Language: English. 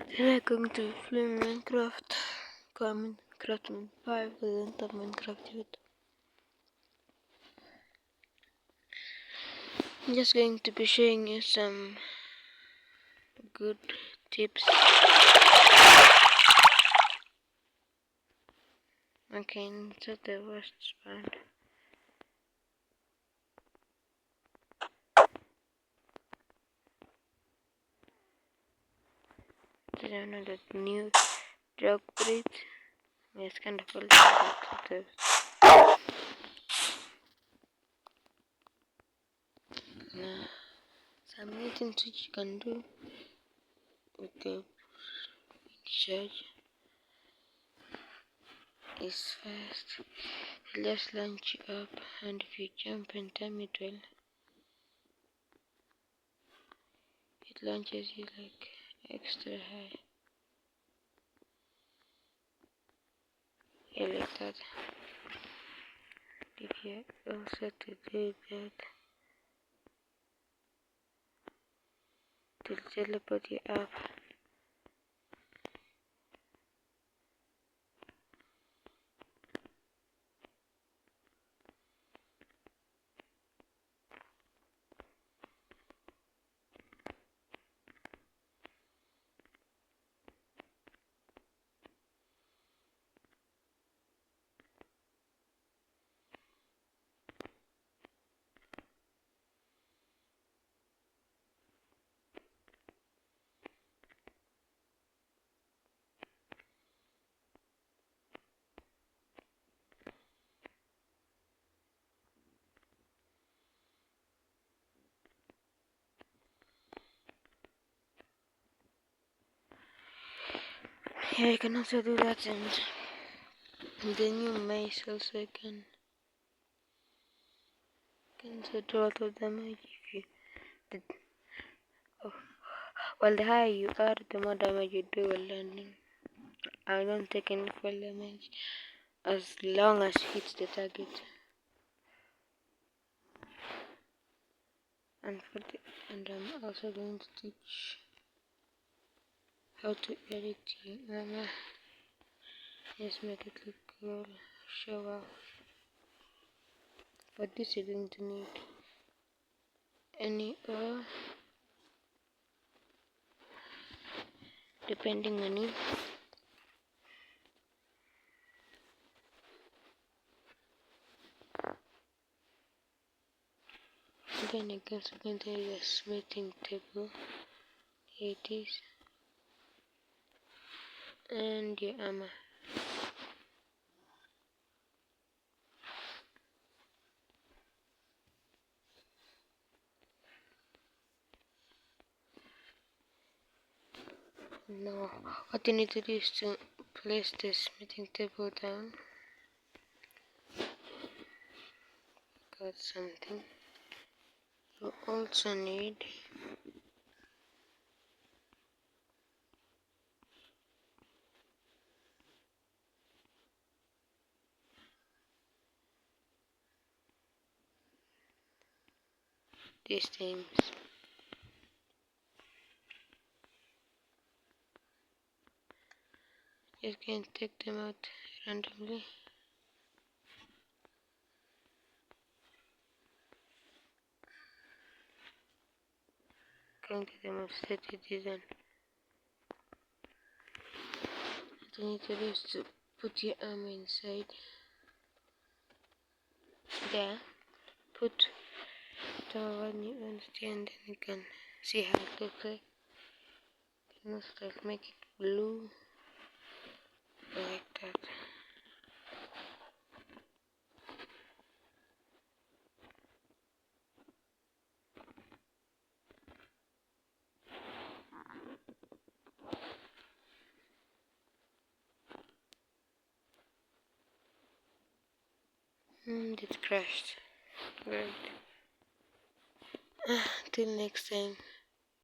Today I'm going to play Minecraft. Minecraft 5, I don't have Minecraft yet. I'm just going to be showing you some good tips. Okay, insert the worst spawn. Did I know that new drug breed? It's kind of old. Now, some new things which you can do with the charge is first, let's launch you up, and if you jump in time it launches you like extra high. Yeah, like that. If you also to do that, to teleport you up. Yeah, you can also do that, and the new mace also can do a lot of damage if you did. Oh, well, the higher you are, the more damage you do while landing. I don't take any fall damage as long as it hits the target. And I'm also going to teach how to edit your armor. Just make it look cool, show off. For this you're going to need any ore, depending on you. Then I guess we're going to use a smithing table. Here it is. And your armor. Now, what you need to do is to place the smithing table down. Got something. You also need these things. Just can take them out randomly. Going to demonstrate the design. What you need to do is to put your armor inside there. Put the one you understand, and you can see how it looks like. You can also like make it blue like that. It crashed. Great. Till next time.